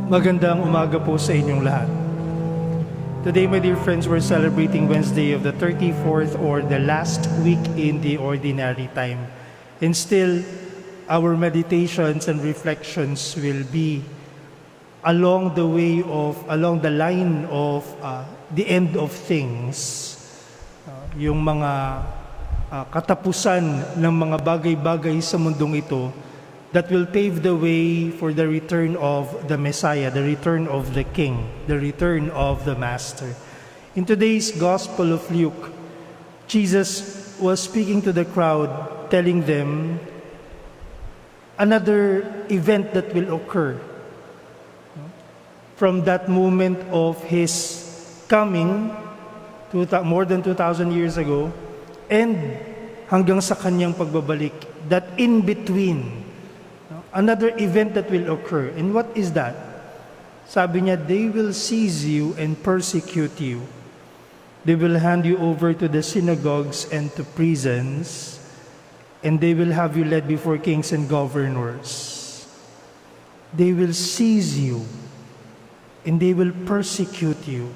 Magandang umaga po sa inyong lahat. Today, my dear friends, we're celebrating Wednesday of the 34th or the last week in the ordinary time. And still, our meditations and reflections will be along the line of the end of things. Yung mga katapusan ng mga bagay-bagay sa mundong ito that will pave the way for the return of the Messiah, the return of the King, the return of the Master. In today's Gospel of Luke, Jesus was speaking to the crowd, telling them another event that will occur from that moment of His coming more than 2,000 years ago and hanggang sa Kanyang pagbabalik, that in between, another event that will occur. And what is that? Sabi niya, they will seize you and persecute you. They will hand you over to the synagogues and to prisons, and they will have you led before kings and governors. They will seize you, and they will persecute you.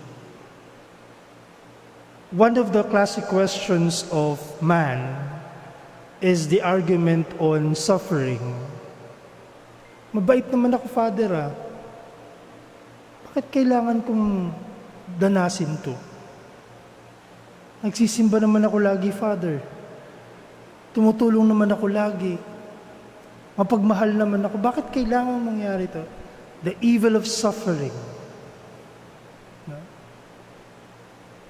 One of the classic questions of man is the argument on suffering. Mabait naman ako, Father, Bakit kailangan kong danasin to? Nagsisimba naman ako lagi, Father. Tumutulong naman ako lagi. Mapagmahal naman ako. Bakit kailangan mangyari to? The evil of suffering.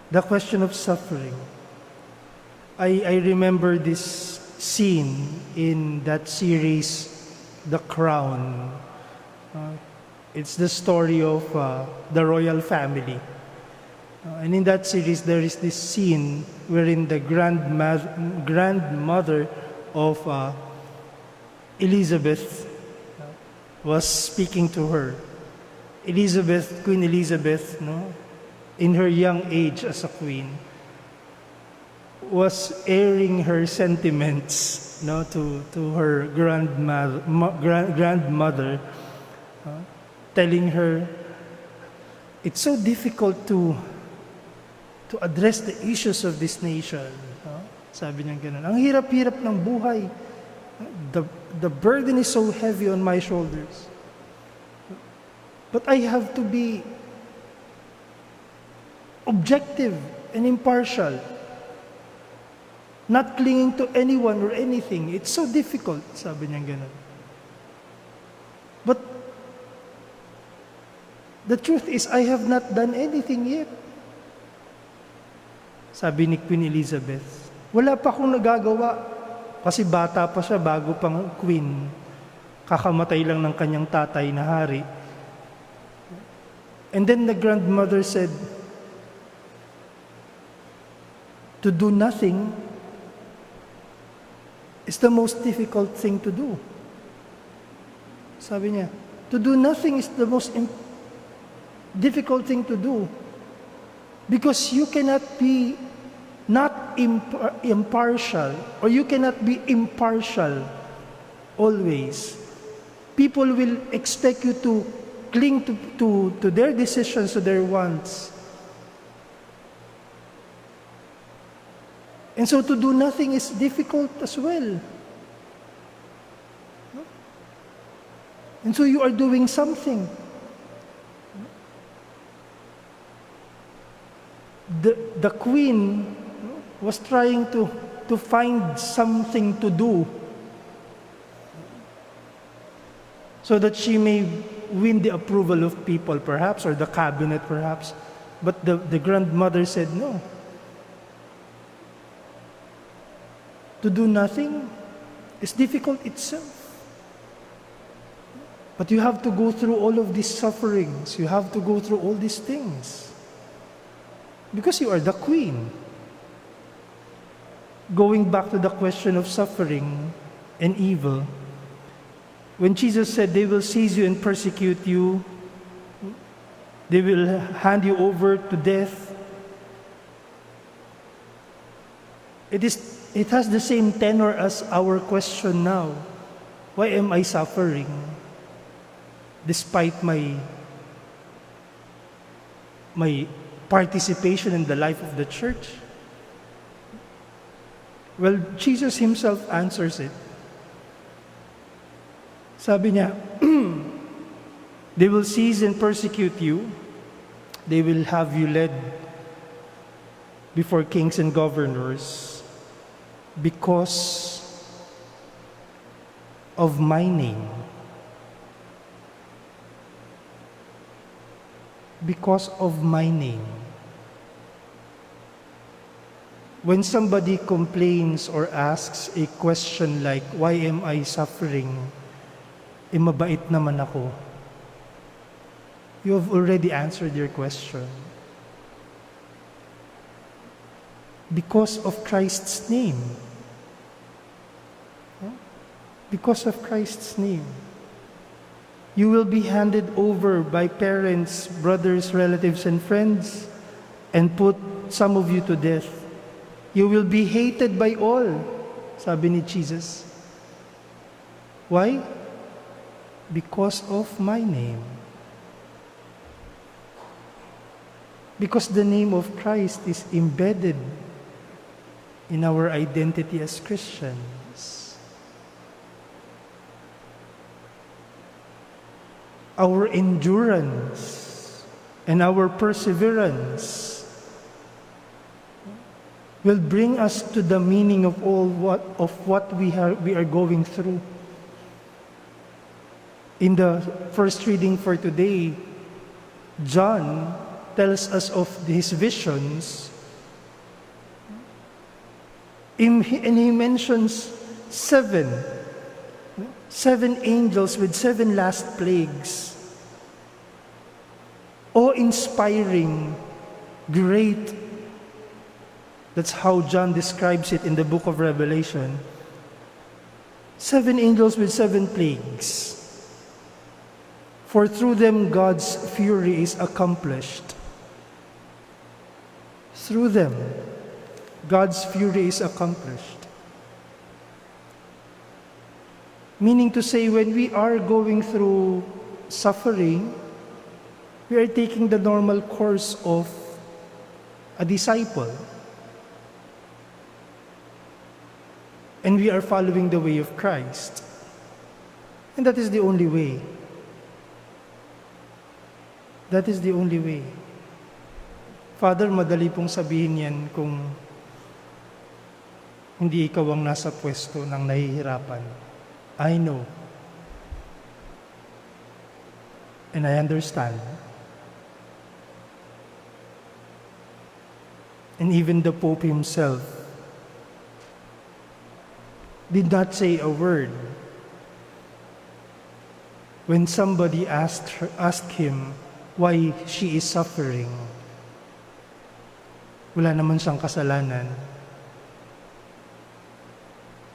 The question of suffering. I remember this scene in that series, The Crown. It's the story of the royal family. And in that series, there is this scene wherein the grandmother of Elizabeth was speaking to her. Queen Elizabeth, in her young age as a queen, was airing her sentiments to her grandmother, telling her, it's so difficult to address the issues of this nation. Sabi niya gano'n, ang hirap-hirap ng buhay. The burden is so heavy on my shoulders. But I have to be objective and impartial, not clinging to anyone or anything. It's so difficult, sabi niya gano'n. But the truth is, I have not done anything yet. Sabi ni Queen Elizabeth, wala pa akong nagagawa kasi bata pa siya bago pang queen. Kakamatay lang ng kanyang tatay na hari. And then the grandmother said, to do nothing is the most difficult thing to do. Sabi niya, to do nothing is the most difficult thing to do, because you cannot be not impartial, or you cannot be impartial always. People will expect you to cling to their decisions, to their wants. And so to do nothing is difficult as well. And so you are doing something. The queen was trying to find something to do so that she may win the approval of people, perhaps, or the cabinet, perhaps. But the grandmother said, no. To do nothing is difficult itself. But you have to go through all of these sufferings. You have to go through all these things. Because you are the queen. Going back to the question of suffering and evil, when Jesus said, they will seize you and persecute you, they will hand you over to death, it has the same tenor as our question now. Why am I suffering? Despite my my participation in the life of the church? Well, Jesus himself answers it. Sabi niya, they will seize and persecute you. They will have you led before kings and governors because of my name. Because of my name. When somebody complains or asks a question like, why am I suffering? Mabait naman ako. You have already answered your question. Because of Christ's name. Because of Christ's name. You will be handed over by parents, brothers, relatives, and friends, and put some of you to death. You will be hated by all, sabi ni Jesus. Why? Because of my name. Because the name of Christ is embedded in our identity as Christians. Our endurance and our perseverance will bring us to the meaning of what we are going through. In the first reading for today, John tells us of his visions, and he mentions seven angels with 7 last plagues. Awe-inspiring, great. That's how John describes it in the book of Revelation. 7 angels with 7 plagues. For through them God's fury is accomplished. Through them, God's fury is accomplished. Meaning to say, when we are going through suffering, we are taking the normal course of a disciple. And we are following the way of Christ. And that is the only way. That is the only way. Father, madali pong sabihin yan kung hindi ikaw ang nasa pwesto ng nahihirapan. I know. And I understand. And even the Pope himself did not say a word when somebody asked him why she is suffering. Wala naman siyang kasalanan.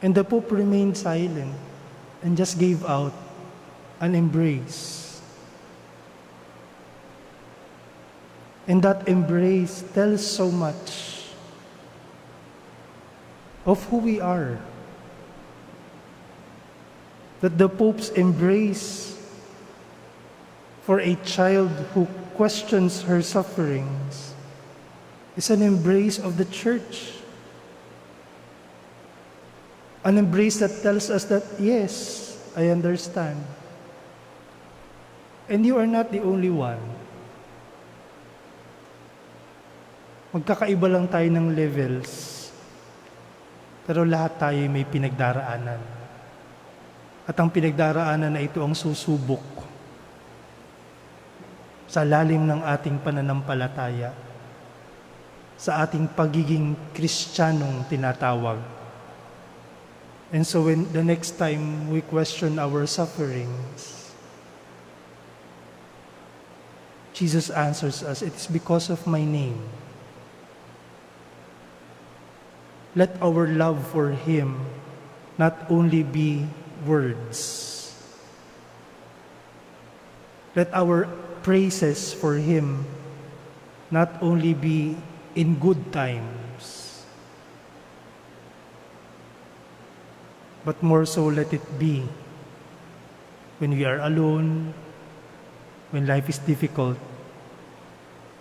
And the Pope remained silent and just gave out an embrace. And that embrace tells so much of who we are. That the Pope's embrace for a child who questions her sufferings is an embrace of the church. An embrace that tells us that, yes, I understand. And you are not the only one. Magkakaiba lang tayo ng levels, pero lahat tayo may pinagdaraanan. At ang pinagdaraanan na ito ang susubok sa lalim ng ating pananampalataya, sa ating pagiging Kristiyanong tinatawag. And so when the next time we question our sufferings, Jesus answers us, it is because of my name. Let our love for Him not only be words. Let our praises for Him not only be in good times, but more so let it be when we are alone, when life is difficult,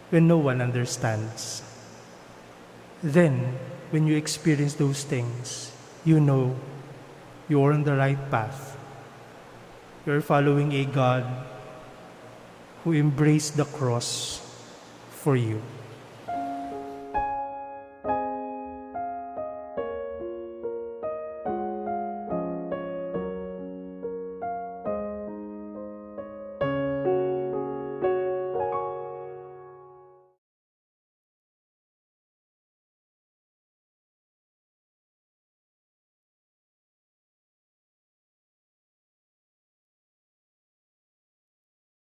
when no one understands. Then, when you experience those things, you know you're on the right path. You're following a God who embraced the cross for you.